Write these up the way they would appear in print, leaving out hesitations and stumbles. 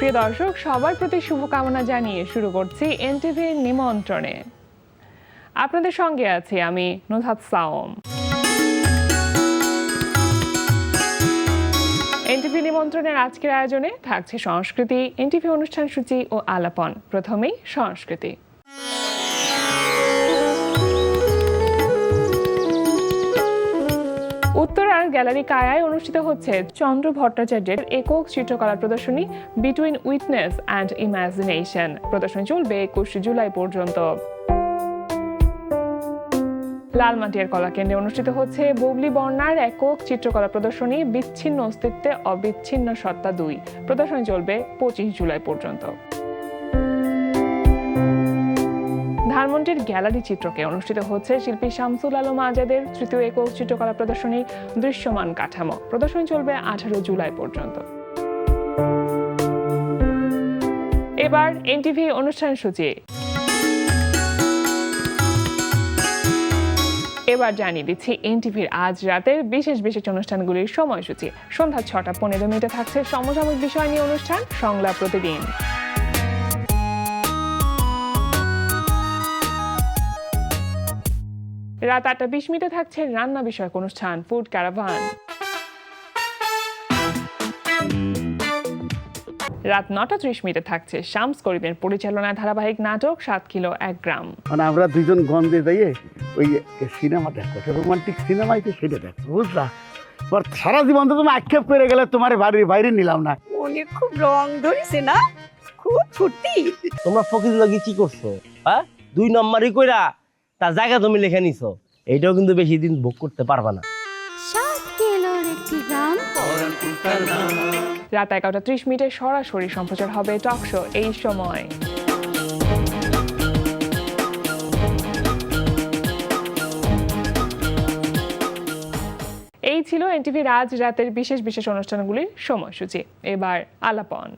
প্রিয় দর্শক, সবার প্রতি শুভকামনা জানিয়ে শুরু করছি এনটিভির নিমন্ত্রণে। আপনাদের সঙ্গে আছি আমি নুহাত সাওম। এনটিভি নিমন্ত্রণের আজকের আয়োজনে থাকছে সংস্কৃতি, এনটিভি অনুষ্ঠান সূচি ও আলাপন। প্রথমেই সংস্কৃতি। উত্তরার গ্যালারি কায়ায় অনুষ্ঠিত হচ্ছে চন্দ্র ভট্টাচার্যের একক চিত্রকলা প্রদর্শনী বিটুইন উইটনেস অ্যান্ড ইমাজিনেশন। প্রদর্শনী চলবে 21 জুলাই পর্যন্ত। লালমাটিয়ার কলাকেন্দ্রে অনুষ্ঠিত হচ্ছে বুবলি বর্ণার একক চিত্রকলা প্রদর্শনী বিচ্ছিন্ন অস্তিত্বে অবিচ্ছিন্ন সত্তা 2। প্রদর্শনী চলবে 25 জুলাই পর্যন্ত। ধানমন্ডির গ্যালারি চিত্রকে অনুষ্ঠিত হচ্ছে শিল্পী শামসুল আলম আজাদের তৃতীয় একক চিত্রকলা প্রদর্শনী দৃশ্যমান কাঠামো। প্রদর্শনী চলবে 18 জুলাই পর্যন্ত। এবার এনটিভি অনুষ্ঠান সূচি। এবার জানিয়ে দিচ্ছি এনটিভির আজ রাতের বিশেষ বিশেষ অনুষ্ঠানগুলির সময়সূচি। সন্ধ্যা 6:15 থাকছে সমসাময়িক বিষয় নিয়ে অনুষ্ঠান সংলাপ প্রতিদিন। রাত 8:20 থাকছে রান্না বিষয়ক অনুষ্ঠান ফুড ক্যারাভান। রাত 9:30 থাকছে শামস করিমের পরিচালনায় ধারাবাহিক নাটক 7 কিলো 1 গ্রাম। মানে আমরা দুইজন গন্ধে যাইয়ে ওই সিনেমা দেখো, রোমান্টিক সিনেমাই তো সেটা দেখো, বুঝলা? সারা জীবন তো তুমি আক্ষেপ করে গেলে, তোমার বাড়ির বাইরে নিলাম না। অনেক খুব রং ধরেছে না, খুব ফুর্তি। তোমরা ফকির লাগি কি করছো? হ্যাঁ, 2 নম্বরই কইরা তার জায়গা তুমি লিখে নিছো। এইটাও কিন্তু বেশি দিন ভোগ করতে পারবা না। রাত 11:30 সরাসরি সম্প্রচার হবে টক শো এই সময়। এই ছিল এনটিভির আজ রাতের বিশেষ বিশেষ অনুষ্ঠানগুলির সময়সূচি। এবার আলাপন।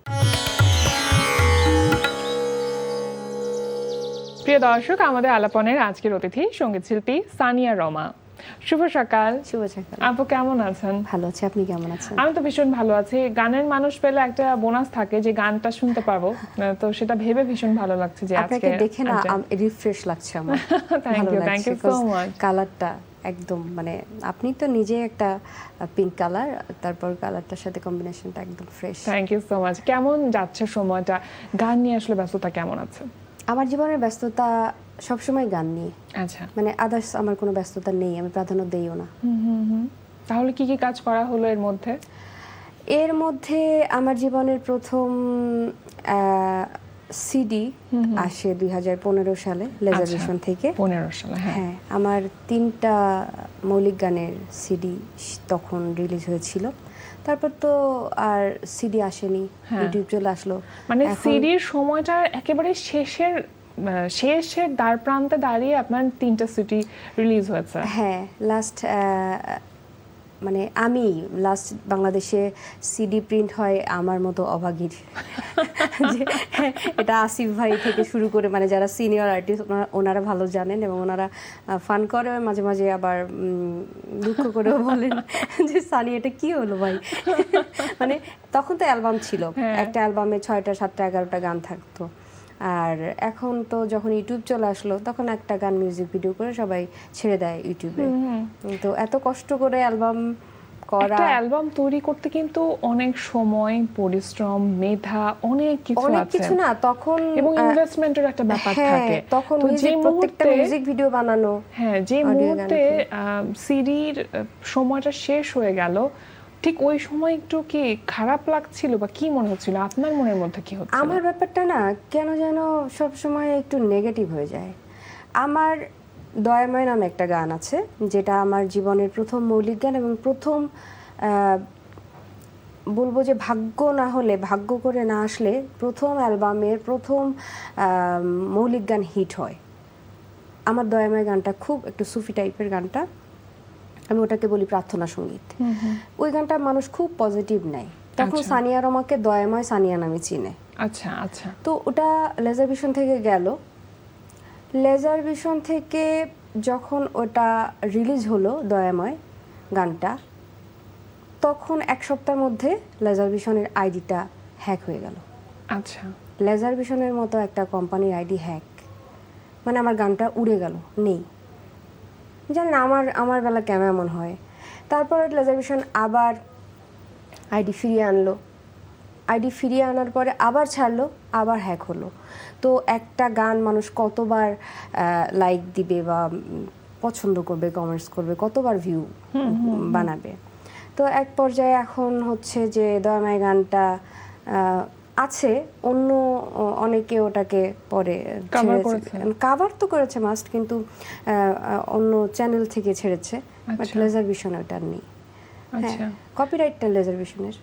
প্রিয় দর্শক, আমাদের আলাপনের আজকের অতিথি সঙ্গীত শিল্পী সানিয়া রমা। শুভ সকাল। শুভ সকাল। আপু কেমন আছেন? ভালো আছি, আপনি কেমন আছেন? আমি তো ভীষণ ভালো আছি। গানের মানুষ পেলে একটা বোনাস থাকে যে গানটা শুনতে পারবো, তো সেটা ভেবে ভীষণ ভালো লাগছে যে আজকে আপনাকে দেখে না রিফ্রেশ লাগছে আমার। Thank you so much. কালারটা একদম মানে আপনি তো নিজে একটা পিঙ্ক কালার, তারপর কালারটার সাথে কম্বিনেশনটা একদম ফ্রেশ। Thank you so much. কেমন যাচ্ছে সময়টা? গান নিয়ে আসলে ব্যস্ততা কেমন আছে? আমার জীবনের ব্যস্ততা সবসময় গান নিয়ে। আচ্ছা, মানে আদার্স আমার কোনো ব্যস্ততা নেই, আমি প্রাধান্য দেইও না। তাহলে কি কি কাজ করা হলো এর মধ্যে? এর মধ্যে আমার জীবনের প্রথম সিডি আসে 2015 সালে লেজার ভিশন থেকে। 15 সালে, হ্যাঁ, আমার 3টা মৌলিক গানের সিডি তখন রিলিজ হয়েছিল। তারপর তো আর সিডি আসেনি, ইউটিউব চলে আসলো। মানে সিডির সময়টা একেবারে শেষের দ্বার প্রান্তে দাঁড়িয়ে আপনার 3টা সিডি রিলিজ হয়েছে। হ্যাঁ, মানে আমি লাস্ট বাংলাদেশে সিডি প্রিন্ট হয় আমার মতো অভাগীর। এটা আসিফ ভাই থেকে শুরু করে মানে যারা সিনিয়র আর্টিস্ট ওনারা ভালো জানেন, এবং ওনারা ফান করে মাঝে মাঝে, আবার দুঃখ করেও বলেন যে সানি এটা কি হলো ভাই। মানে তখন তো অ্যালবাম ছিল, একটা অ্যালবামে 6টা 7টা 11টা গান থাকতো। আর এখন তো যখন ইউটিউব চলে আসলো, তখন একটা গান মিউজিক ভিডিও করে সবাই ছেড়ে দেয় ইউটিউবে। তো এত কষ্ট করে অ্যালবাম করা, একটা অ্যালবাম তৈরি করতে কিন্তু অনেক সময়, পরিশ্রম, মেধা, অনেক কিছু না তখন, এবং ইনভেস্টমেন্টের একটা ব্যাপার থাকে। তখন প্রত্যেকটা মিউজিক ভিডিও বানানো, যে মুহূর্তে সিডির সময়টা শেষ হয়ে গেল, ঠিক ওই সময় একটু কি খারাপ লাগছিল বা কি মনে হচ্ছিল? আপনার মনের মধ্যে কি হচ্ছিল? আমার ব্যাপারটা না কেন যেন সব সময় একটু নেগেটিভ হয়ে যায়। আমার দয়াময় নামে একটা গান আছে, যেটা আমার জীবনের প্রথম মৌলিক গান, এবং প্রথম বলবো যে ভাগ্য না হলে, ভাগ্য করে না আসলে প্রথম অ্যালবামের প্রথম মৌলিক গান হিট হয়। আমার দয়াময় গানটা খুব একটু সুফি টাইপের গানটা, আমি ওটাকে বলি প্রার্থনা সঙ্গীত। ওই গানটা মানুষ খুব পজিটিভ নেয়, তখন সানিয়া রমাকে দয়াময় সানিয়া নামে চিনে। আচ্ছা আচ্ছা। তো ওটা লেজার ভিশন থেকে গেল। লেজার ভিশন থেকে যখন ওটা রিলিজ হলো দয়াময় গানটা, তখন 1 সপ্তাহের মধ্যে লেজার ভিশনের আইডিটা হ্যাক হয়ে গেল। আচ্ছা, লেজার ভিশনের মতো একটা কোম্পানির আইডি হ্যাক, মানে আমার গানটা উড়ে গেল, নেই। জানি না আমার বেলা কেন এমন হয়। তারপর লেজার ভিশন আবার আইডি ফিরিয়ে আনলো, আইডি ফিরিয়ে আনার পরে আবার ছাড়লো, আবার হ্যাক হলো। তো একটা গান মানুষ কতবার লাইক দিবে বা পছন্দ করবে, কমেন্টস করবে, কতবার ভিউ বানাবে। তো এক পর্যায়ে এখন হচ্ছে যে দয়ামায় গানটা আছে, অন্য অনেকে ওটাকে পরে কাভার তো করেছে মাস্ট, কিন্তু অন্য চ্যানেল থেকে ছেড়েছে, বাট লেজার ভিশন ওটা নেই। হ্যাঁ, কপিরাইটটা লেজার ভিশনের।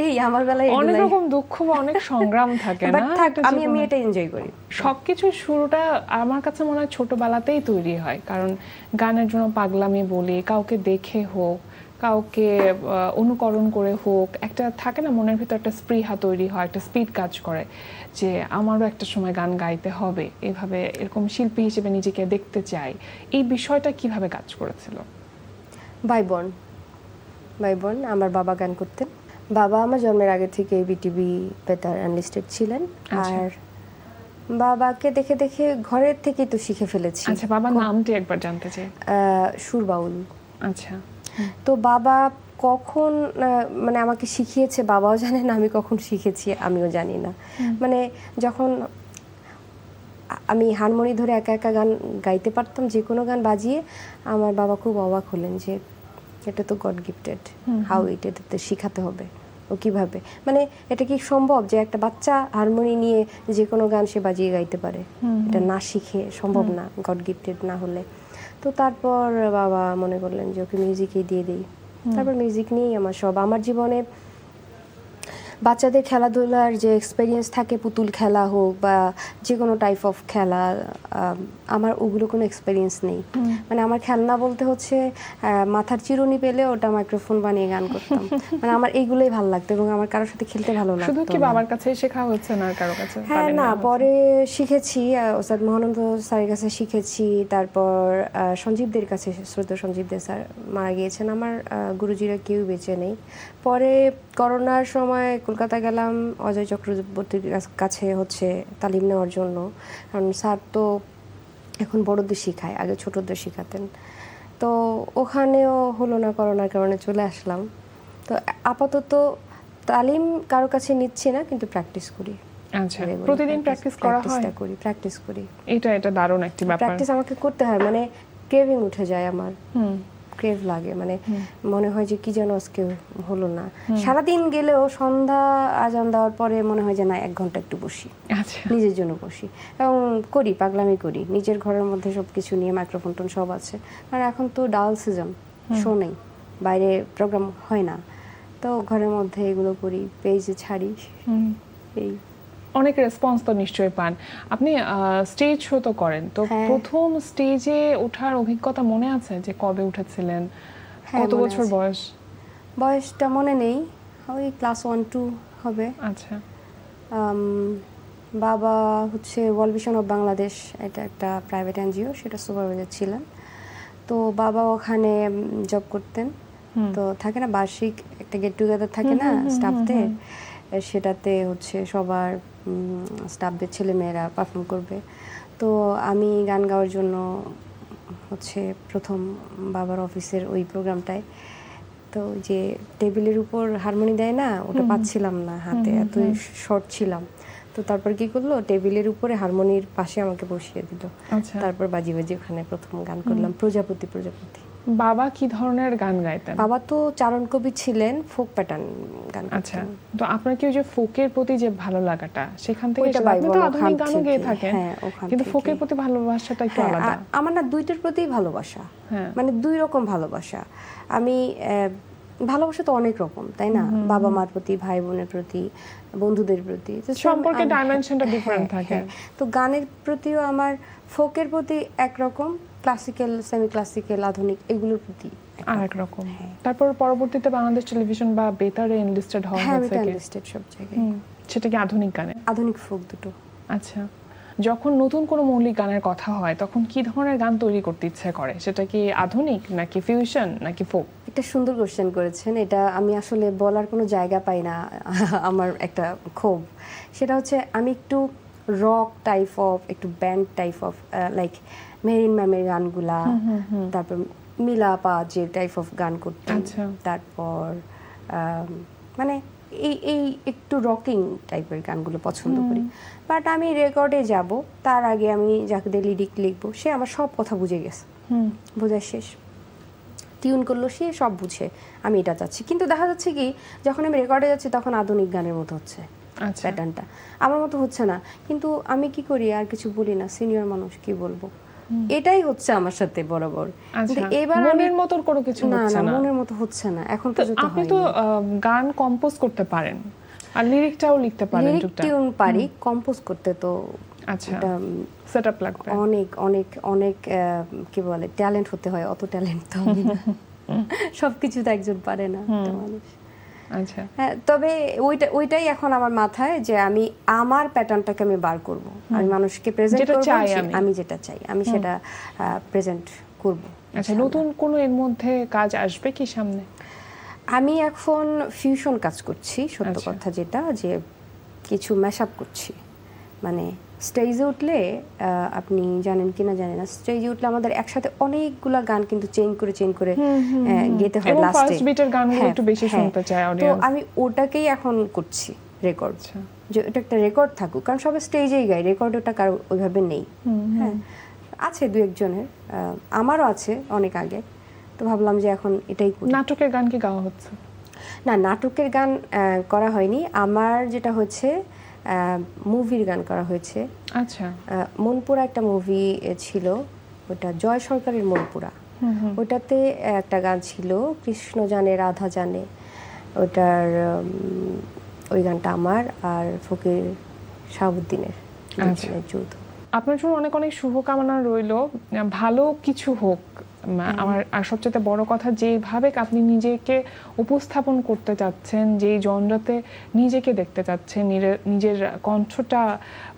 এই আমার বেলায় অনেক রকম দুঃখ বা অনেক সংগ্রাম থাকে না, আমি এটা এনজয় করি। সবকিছুর শুরুটা আমার কাছে মনে হয় ছোটবেলাতেই তৈরি হয়, কারণ গানের জন্য পাগলামি বলি, কাউকে দেখে হোক, কাউকে অনুকরণ করে হোক, একটা থাকে না মনের ভিতর একটা স্পৃহা তৈরি হয়, একটা স্পিড কাজ করে যে আমারও একটা সময় গান গাইতে হবে, এভাবে এরকম শিল্পী হিসেবে নিজেকে দেখতে চাই। এই বিষয়টা কিভাবে কাজ করেছিল? বাই বর্ন আমার বাবা গান করতেন। বাবা আমার জন্মের আগে থেকে বিটিভি বেতার অ্যানালিস্টেড ছিলেন। আর বাবাকে দেখে দেখে ঘরের থেকেই তো শিখে ফেলেছি। আচ্ছা, বাবার নামটি একবার জানতে চাই। সুরবাউল। আচ্ছা, তো বাবা কখন মানে আমাকে শিখিয়েছে বাবাও জানে না, আমি কখন শিখেছি আমিও জানি না। মানে যখন আমি হারমোনি ধরে একা একা গান গাইতে পারতাম, যে কোনো গান বাজিয়ে, আমার বাবা খুব অবাক হলেন যে এটা তো গড গিফটেড, হাউ এটা শিখাতে হবে, ও কিভাবে, মানে এটা কি সম্ভব যে একটা বাচ্চা হারমোনি নিয়ে যে কোনো গান সে বাজিয়ে গাইতে পারে, এটা না শিখে সম্ভব না, গড গিফটেড না হলে। তো তারপর বাবা মনে করলেন যে ওকে মিউজিকেই দিয়ে দিই। তারপর মিউজিক নিয়েই আমার সব। আমার জীবনে বাচ্চাদের খেলাধুলার যে এক্সপেরিয়েন্স থাকে, পুতুল খেলা হোক বা যে কোনো টাইপ অফ খেলা, আমার ওগুলো কোনো এক্সপেরিয়েন্স নেই। মানে আমার খেলনা বলতে হচ্ছে মাথার চিরুনি পেলে ওটা মাইক্রোফোন বানিয়ে গান করতাম। মানে আমার এইগুলোই ভালো লাগতো এবং আমার কারোর সাথে খেলতে ভালো লাগতো। শুধু কি বাবার কাছে শেখা হচ্ছে না কারো কাছে? হ্যাঁ, না, পরে শিখেছি ওস্তাদ মহানন্দ স্যারের কাছে শিখেছি। তারপর সঞ্জীবদের কাছে, শ্রদ্ধেয় সঞ্জীব দে স্যার মারা গিয়েছেন, আমার গুরুজিরা কেউ বেঁচে নেই। পরে করোনার সময় কলকাতা গেলাম অজয় চক্রবর্তীর কাছে হচ্ছে তালিম নেওয়ার জন্য, কারণ স্যার তো এখন বড়দের শিখায়, আগে ছোটদের শিখাতেন। তো ওখানেও হলো না, করোনার কারণে চলে আসলাম। তো আপাতত তালিম কারো কাছে নিচ্ছি না, কিন্তু প্র্যাকটিস করি। আচ্ছা, প্রতিদিন প্র্যাকটিস করা হয়? প্র্যাকটিস করি। এটা দারুণ একটা ব্যাপার। প্র্যাকটিস আমাকে করতে হয়, মানে ক্রেভিং উঠে যায় আমার, ক্রেভ লাগে, মানে মনে হয় যে কি যেন আজকে হলো না। সারাদিন গেলেও সন্ধ্যা আজান দেওয়ার পরে মনে হয় যে না, 1 ঘন্টা একটু বসি, নিজের জন্য বসি, এবং করি, পাগলামি করি নিজের ঘরের মধ্যে, সবকিছু নিয়ে মাইক্রোফোন টোন সব আছে। কারণ এখন তো ডাল সিজন, শো নেই, বাইরে প্রোগ্রাম হয় না, তো ঘরের মধ্যে এগুলো করি, পেজে ছাড়ি। এই অনেক রেসপন্স তো নিশ্চয়ই পান। আপনি স্টেজ শো তো করেন, তো প্রথম স্টেজে ওঠার অভিজ্ঞতা মনে আছে যে কবে উঠেছিলেন? কত বছর বয়স? বয়সটা মনে নেই, ওই ক্লাস 1-2 হবে। আচ্ছা, বাবা হচ্ছে ওয়ার্ল্ড ভিশন অফ বাংলাদেশ, এটা একটা প্রাইভেট এনজিও, সেটা সুপারভাইজার ছিলেন। তো বাবা ওখানে জব করতেন। তো থাকে না বার্ষিক একটা গেট টুগেদার থাকে না স্টাফদের, সেটাতে হচ্ছে সবার স্টাফদের ছেলেমেয়েরা পারফর্ম করবে। তো আমি গান গাওয়ার জন্য হচ্ছে প্রথম বাবার অফিসের ওই প্রোগ্রামটায়, তো যে টেবিলের উপর হারমোনি দেয় না, ওটা পাচ্ছিলাম না হাতে, এত শর্ট ছিলাম। তো তারপর কি করলো, টেবিলের উপরে হারমোনির পাশে আমাকে বসিয়ে দিল। তারপর বাজি ওখানে প্রথম গান করলাম, প্রজাপতি। বাবা কি ধরনের গান গাইতেন? বাবা তো চারণ কবি ছিলেন, ফোক প্যাটার্ন গান। আচ্ছা, তো আপনার কি ওই যে ফোকের প্রতি যে ভালো লাগাটা সেখান থেকে? আপনি তো আধুনিক গানও গেয়ে থাকেন, কিন্তু ফোকের প্রতি ভালোবাসাটা একটু আলাদা। আমার না দুইটার প্রতিই ভালোবাসা, মানে 2 রকম ভালোবাসা। আমি ভালোবাসা তো অনেক রকম, তাই না? বাবা মার প্রতি, ভাই বোনের প্রতি, বন্ধুদের প্রতি, সম্পর্কে ডাইমেনশনটা ডিফারেন্ট থাকে। তো গানের প্রতিও আমার ফোকের প্রতি একরকম, ক্লাসিক্যাল, সেমি ক্লাসিক্যাল, আধুনিক এগুলোর প্রতি আরেক রকম। তারপর পরবর্তীতে বাংলাদেশ টেলিভিশন বা বেতারে এনলিস্টেড হওয়া হয়েছে। হ্যাঁ, বেতারে এনলিস্টেড সব জায়গায়। সেটা কি আধুনিক গানে? আধুনিক ফোক দুটো। আচ্ছা, যখন নতুন কোনো মৌলিক গানের কথা হয় তখন কি ধরনের গান তৈরি করতে ইচ্ছে করে? সেটা কি আধুনিক নাকি ফিউশন নাকি ফোক? একটা সুন্দর কোশ্চেন করেছেন। এটা আমি আসলে বলার কোনো জায়গা পাই না। আমার একটা ক্ষোভ, সেটা হচ্ছে আমি একটু রক টাইপ অফ, একটু band type of, like marine ম্যামের গানগুলা, তারপর মিলাপা যে টাইপ অফ গান করতেন, আচ্ছা। তারপর মানে এই এই একটু রকিং টাইপের গানগুলো পছন্দ করি। বাট আমি রেকর্ডে যাব তার আগে আমি যাকে দিয়ে লিরিক লিখবো সে আমার সব কথা বুঝে গেছে, বোঝা শেষ, টিউন করলো সে সব বুঝে আমি এটা চাচ্ছি। কিন্তু দেখা যাচ্ছে কি যখন আমি রেকর্ডে যাচ্ছি তখন আধুনিক গানের মতো হচ্ছে আচ্ছা। প্যাটার্নটা, আমার মতো হচ্ছে না। কিন্তু আমি কি করি, আর কিছু বলি না, সিনিয়র মানুষ কি বলবো, এটাই হচ্ছে আমার সাথে বরাবর। আচ্ছা, কিন্তু এবার আমি মনের মতোর কোনো কিছু না হচ্ছে না না। মনের মতো হচ্ছে না এখন তো পর্যন্ত আপনি তো গান কম্পোজ করতে পারেন আর লিরিকটাও লিখতে পারেন লিরিক টুকটাক। টিউন পারি, কম্পোজ করতে তো আচ্ছা, এটা সেটআপ লাগবে। অনেক অনেক অনেক কি বলে ট্যালেন্ট হতে হয়, অত ট্যালেন্ট তো আমি না। সবকিছু তো একজন পারে না একটা মানুষ। আচ্ছা, হ্যাঁ, তবে ওইটাই এখন আমার মাথায় যে আমি আমার প্যাটার্নটাকে আমি বার করব, আমি মানুষকে প্রেজেন্ট যেটা করব, চাই আমি যেটা চাই আমি সেটা প্রেজেন্ট করব। আচ্ছা, নতুন কোনো এর মধ্যে কাজ আসবে কি সামনে? আমি এখন ফিউশন কাজ করছি, সত্য আচ্ছা। কথা যেটা, যে কিছু ম্যাশআপ করছি। মানে স্টেজে উঠলে আপনি জানেন কিনা জানি না, স্টেজে উঠলে আমাদের একসাথে অনেকগুলা গান কিন্তু চেঞ্জ করে গেতে হয় এবং লাস্টে। ফার্স্ট বিটের গানগুলো একটু বেশি শুনতে চায় তো অডিয়েন্স। আমি ওটাকেই এখন করছি রেকর্ড, আচ্ছা, যে এটা একটা রেকর্ড থাকুক, কারণ সবাই স্টেজেই গায়, রেকর্ড ওটা কারো ওইভাবে নেই। হ্যাঁ, আছে দু একজনের, আমারও আছে অনেক আগে, তো ভাবলাম যে এখন এটাই করি। নাটকের গান কি গাওয়া হচ্ছে? না, নাটকের গান করা হয়নি আমার, যেটা হচ্ছে মুভির গান করা হয়েছে। আচ্ছা, মনপুরা একটা মুভি ছিল, ওটা জয় সরকারের মনপুরা, ওটাতে একটা গান ছিল কৃষ্ণ জানে রাধা জানে, ওটার ওই গানটা আমার আর ফকির শাহাবুদ্দিনের আচ্ছা। যুদ্ধ। আপনার জন্য অনেক অনেক শুভকামনা রইলো, ভালো কিছু হোক। আমার আর সবচেয়ে বড় কথা, যেভাবে আপনি নিজেকে উপস্থাপন করতে চাচ্ছেন, যেই জনরাতে নিজেকে দেখতে চাচ্ছেন, নিজের কণ্ঠটা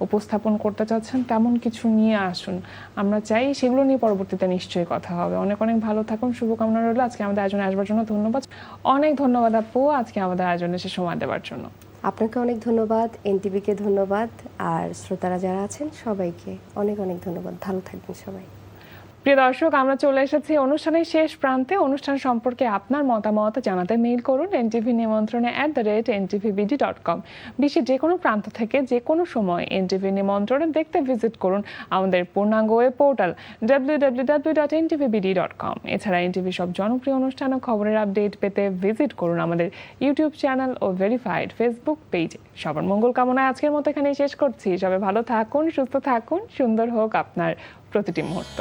উপস্থাপন করতে চাচ্ছেন, তেমন কিছু নিয়ে আসুন। আমরা চাই সেগুলো নিয়ে পরবর্তীতে নিশ্চয়ই কথা হবে। অনেক অনেক ভালো থাকুন, শুভকামনা রইলো। আজকে আমাদের আয়োজনে আসবার জন্য ধন্যবাদ। অনেক ধন্যবাদ আপু, আজকে আমাদের আয়োজনে এসে সময় দেওয়ার জন্য। আপনাকে অনেক ধন্যবাদ, এনটিভিকে ধন্যবাদ, আর শ্রোতারা যারা আছেন সবাইকে অনেক অনেক ধন্যবাদ। ভালো থাকবেন সবাই। প্রিয় দর্শক, আমরা চলে এসেছি অনুষ্ঠানের শেষ প্রান্তে। অনুষ্ঠান সম্পর্কে আপনার মতামত জানাতে মেইল করুন এনটিভি নিমন্ত্রণে @ntvbd.com। বিশ্বের যে কোনো প্রান্ত থেকে যে কোনো সময় এনটিভি নিমন্ত্রণে দেখতে ভিজিট করুন আমাদের পূর্ণাঙ্গ ওয়েব পোর্টাল www.ntvbd.com। এছাড়া এনটিভি সব জনপ্রিয় অনুষ্ঠান ও খবরের আপডেট পেতে ভিজিট করুন আমাদের ইউটিউব চ্যানেল ও ভেরিফাইড ফেসবুক পেজে। সবার মঙ্গল কামনায় আজকের মতো এখানেই শেষ করছি। সবাই ভালো থাকুন, সুস্থ থাকুন, সুন্দর হোক আপনার প্রতিটি মুহূর্ত।